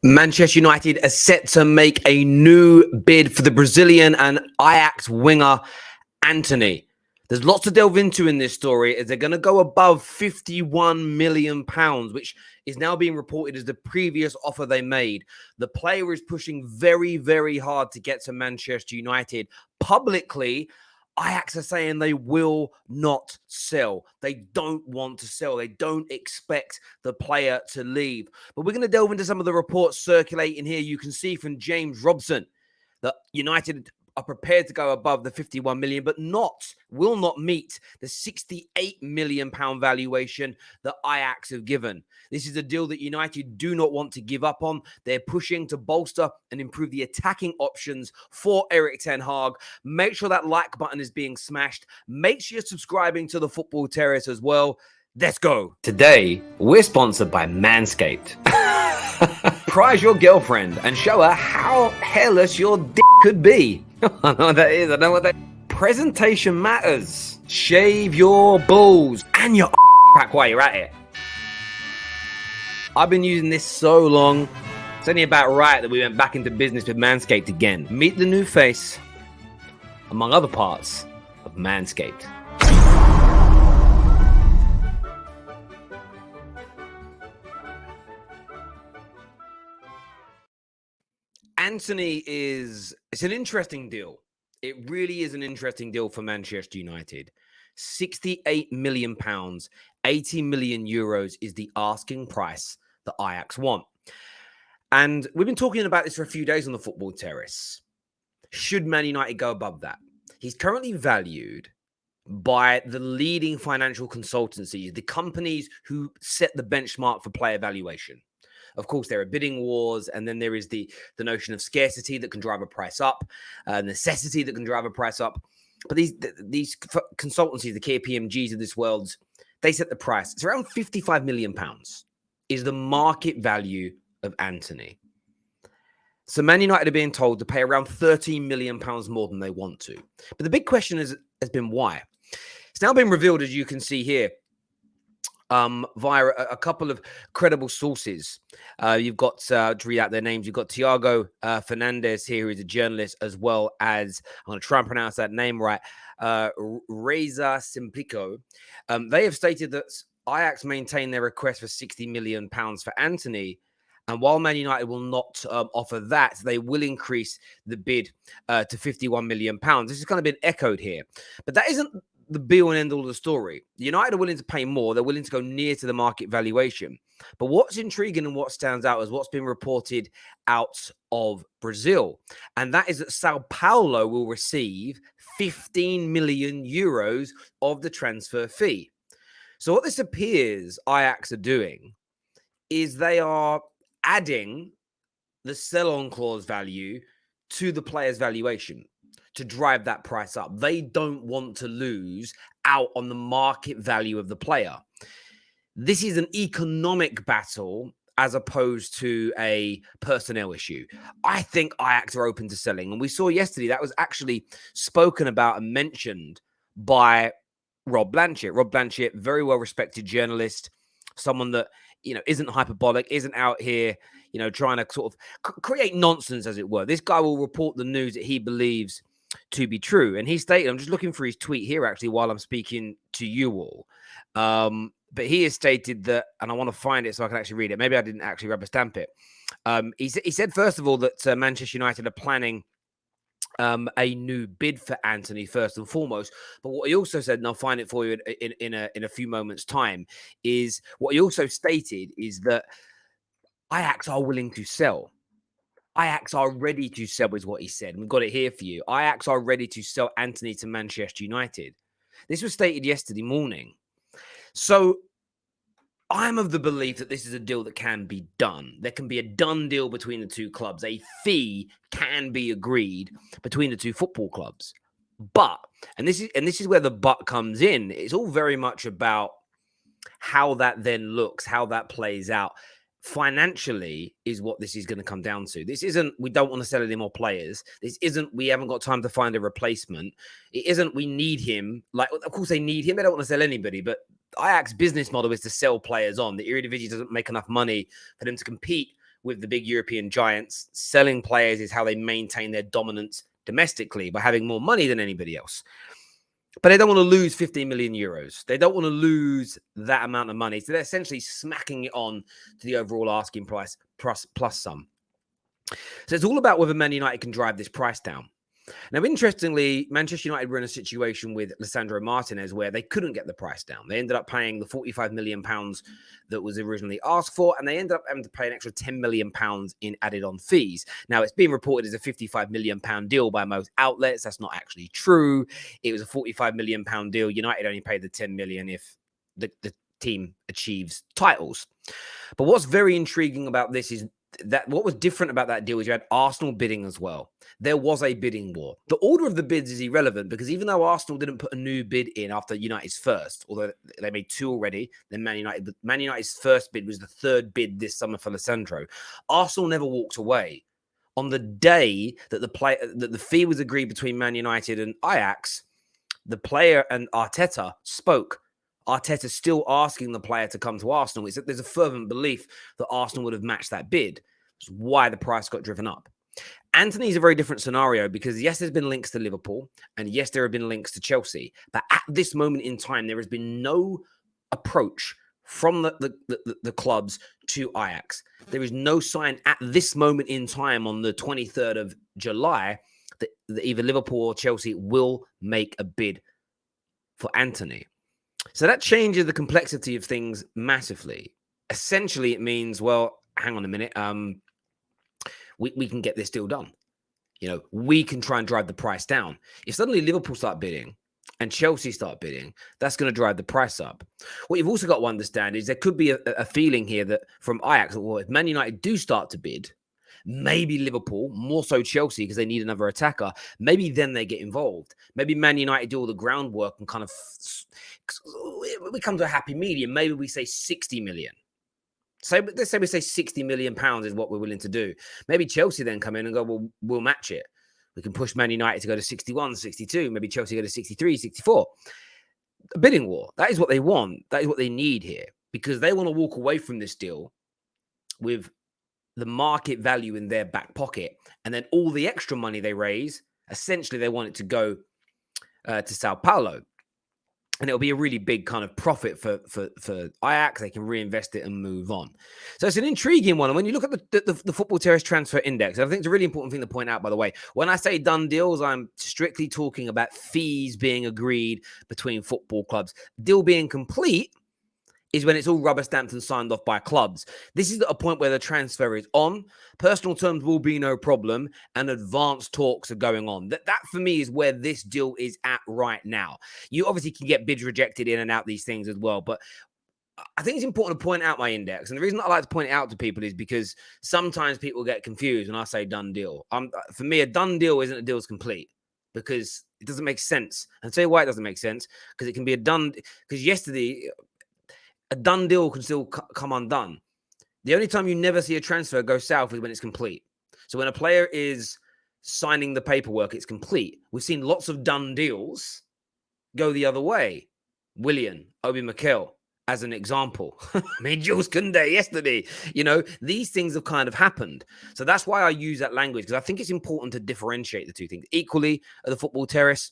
Manchester United are set to make a new bid for the Brazilian and Ajax winger, Antony. There's lots to delve into in this story as they're going to go above £51 million, which is now being reported as the previous offer they made. The player is pushing very, very hard to get to Manchester United. Publicly, Ajax are saying they will not sell. They don't want to sell. They don't expect the player to leave. But we're going to delve into some of the reports circulating here. You can see from James Robson that United are prepared to go above the 51 million, but will not meet the 68 million pound valuation that Ajax have given. This is a deal that United do not want to give up on. They're pushing to bolster and improve the attacking options for Erik ten Hag. Make sure that like button is being smashed. Make sure you're subscribing to the Football Terrace as well. Let's go. Today, we're sponsored by Manscaped. Prize your girlfriend and show her how hairless your dick could be. I know what that is. I know what that is. Presentation matters. Shave your balls and your crack while you're at it. I've been using this so long. It's only about right that we went back into business with Manscaped again. Meet the new face, among other parts, of Manscaped. Antony it's an interesting deal. It really is an interesting deal for Manchester United. £68 million, 80 million euros is the asking price that Ajax want. And we've been talking about this for a few days on the Football Terrace. Should Man United go above that? He's currently valued by the leading financial consultancies, the companies who set the benchmark for player valuation. Of course, there are bidding wars, and then there is the notion of scarcity that can drive a price up, necessity that can drive a price up. But these consultancies, the KPMGs of this world, they set the price. It's around £55 million is the market value of Antony. So Man United are being told to pay around £13 million more than they want to. But the big question has been why. It's now been revealed, as you can see here, via a couple of credible sources. You've got, to read out their names, you've got Tiago Fernandez here, who's a journalist, as well as, I'm going to try and pronounce that name right, Reza Simplico. They have stated that Ajax maintain their request for £60 million for Antony. And while Man United will not offer that, they will increase the bid to £51 million. This has kind of been echoed here. But that isn't the be-all and end-all of the story. United are willing to pay more. They're willing to go near to the market valuation. But what's intriguing and what stands out is what's been reported out of Brazil. And that is that Sao Paulo will receive 15 million euros of the transfer fee. So what this appears Ajax are doing is they are adding the sell-on clause value to the player's valuation to drive that price up. They don't want to lose out on the market value of the player. This is an economic battle as opposed to a personnel issue. I think Ajax are open to selling. And we saw yesterday that was actually spoken about and mentioned by Rob Blanchett. Rob Blanchett, very well-respected journalist, someone that, isn't hyperbolic, isn't out here, trying to sort of create nonsense, as it were. This guy will report the news that he believes to be true. And he stated, I'm just looking for his tweet here, actually, while I'm speaking to you all. But he has stated that, and I want to find it so I can actually read it. Maybe I didn't actually rubber stamp it. He said, first of all, that Manchester United are planning a new bid for Antony first and foremost. But what he also said, and I'll find it for you in a few moments' time, is what he also stated is that Ajax are willing to sell. Ajax are ready to sell, is what he said. We've got it here for you. Ajax are ready to sell Antony to Manchester United. This was stated yesterday morning. So I'm of the belief that this is a deal that can be done. There can be a done deal between the two clubs. A fee can be agreed between the two football clubs. But, and this is where the but comes in, it's all very much about how that then looks, how that plays out. Financially is what this is going to come down to. This isn't, we don't want to sell any more players. This isn't, we haven't got time to find a replacement. It isn't, we need him. Like, of course they need him. They don't want to sell anybody, but Ajax business model is to sell players on. The Eredivisie doesn't make enough money for them to compete with the big European giants. Selling players is how they maintain their dominance domestically by having more money than anybody else. But they don't want to lose 15 million euros. They don't want to lose that amount of money. So they're essentially smacking it on to the overall asking price plus some. So it's all about whether Man United can drive this price down. Now, interestingly, Manchester United were in a situation with Lisandro Martinez where they couldn't get the price down. They ended up paying the £45 million that was originally asked for, and they ended up having to pay an extra £10 million in added on fees. Now, it's being reported as a £55 million deal by most outlets. That's not actually true. It was a £45 million deal. United only paid the £10 million if the team achieves titles. But what's very intriguing about this is that what was different about that deal is you had Arsenal bidding as well. There was a bidding war. The order of the bids is irrelevant because even though Arsenal didn't put a new bid in after United's first, although they made two already, then Man United's first bid was the third bid this summer for Lisandro. Arsenal never walked away. On the day that the fee was agreed between Man United and Ajax, the player and Arteta spoke. Arteta's still asking the player to come to Arsenal. There's a fervent belief that Arsenal would have matched that bid. That's why the price got driven up. Antony's a very different scenario because, yes, there's been links to Liverpool and, yes, there have been links to Chelsea. But at this moment in time, there has been no approach from the clubs to Ajax. There is no sign at this moment in time on the 23rd of July that either Liverpool or Chelsea will make a bid for Antony. So that changes the complexity of things massively. Essentially, it means, well, hang on a minute. We can get this deal done. We can try and drive the price down. If suddenly Liverpool start bidding and Chelsea start bidding, that's going to drive the price up. What you've also got to understand is there could be a feeling here that from Ajax, well, if Man United do start to bid, maybe Liverpool, more so Chelsea, because they need another attacker, maybe then they get involved. Maybe Man United do all the groundwork and kind of we come to a happy medium. Maybe we say 60 million. So let's say we say 60 million pounds is what we're willing to do. Maybe Chelsea then come in and go, well, we'll match it. We can push Man United to go to 61, 62. Maybe Chelsea go to 63, 64. A bidding war. That is what they want. That is what they need here because they want to walk away from this deal with the market value in their back pocket. And then all the extra money they raise, essentially they want it to go to Sao Paulo. And it'll be a really big kind of profit for Ajax. They can reinvest it and move on. So it's an intriguing one. And when you look at the Football Terrace Transfer Index, I think it's a really important thing to point out, by the way. When I say done deals, I'm strictly talking about fees being agreed between football clubs. Deal being complete is when it's all rubber stamped and signed off by clubs. This is at a point where the transfer is on, personal terms will be no problem, and advanced talks are going on. That for me is where this deal is at right now. You obviously can get bids rejected in and out these things as well, but I think it's important to point out my index. And the reason I like to point it out to people is because sometimes people get confused when I say done deal. For me, a done deal isn't a deal's complete because it doesn't make sense. And I'll tell you why it doesn't make sense, because it can be because yesterday, a done deal can still come undone. The only time you never see a transfer go south is when it's complete. So when a player is signing the paperwork, it's complete. We've seen lots of done deals go the other way. Willian, Obi Mikel, as an example. I mean, Jules Koundé yesterday. These things have kind of happened. So that's why I use that language, because I think it's important to differentiate the two things. Equally, at the Football Terrace,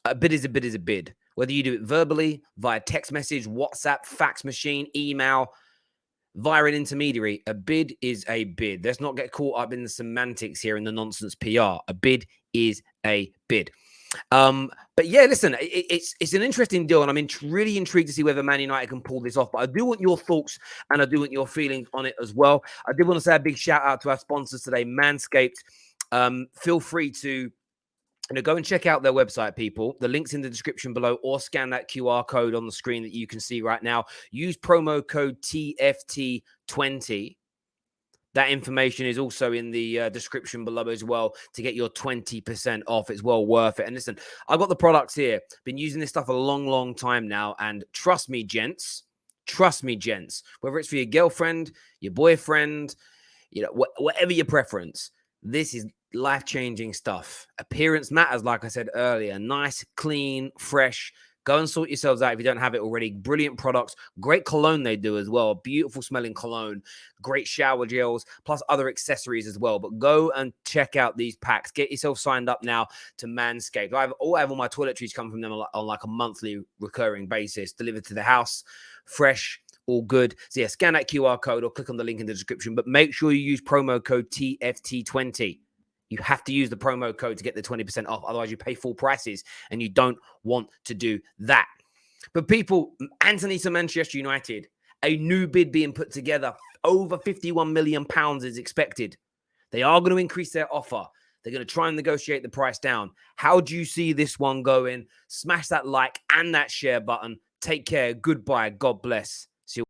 a bid is a bid is a bid. Whether you do it verbally, via text message, WhatsApp, fax machine, email, via an intermediary, a bid is a bid. Let's not get caught up in the semantics here in the nonsense PR. A bid is a bid. But yeah, listen, it's an interesting deal, and I'm really intrigued to see whether Man United can pull this off. But I do want your thoughts and I do want your feelings on it as well. I did want to say a big shout out to our sponsors today, Manscaped. Feel free to go and check out their website, people. The link's in the description below, or scan that QR code on the screen that you can see right now. Use promo code TFT20. That information is also in the description below as well to get your 20% off. It's well worth it. And listen, I've got the products here. Been using this stuff a long, long time now. And trust me, gents, whether it's for your girlfriend, your boyfriend, whatever your preference, this is life-changing stuff. Appearance matters, like I said earlier. Nice, clean, fresh, Go and sort yourselves out if you don't have it already. Brilliant products, great cologne they do as well. Beautiful smelling cologne, great shower gels, plus other accessories as well. But go and check out these packs. Get yourself signed up now to Manscaped. I have all my toiletries come from them on like a monthly recurring basis, delivered to the house, fresh, all good. So yeah, scan that QR code or click on the link in the description. But make sure you use promo code TFT20. You have to use the promo code to get the 20% off. Otherwise, you pay full prices, and you don't want to do that. But people, Antony to Manchester United, a new bid being put together. Over £51 million is expected. They are going to increase their offer. They're going to try and negotiate the price down. How do you see this one going? Smash that like and that share button. Take care. Goodbye. God bless.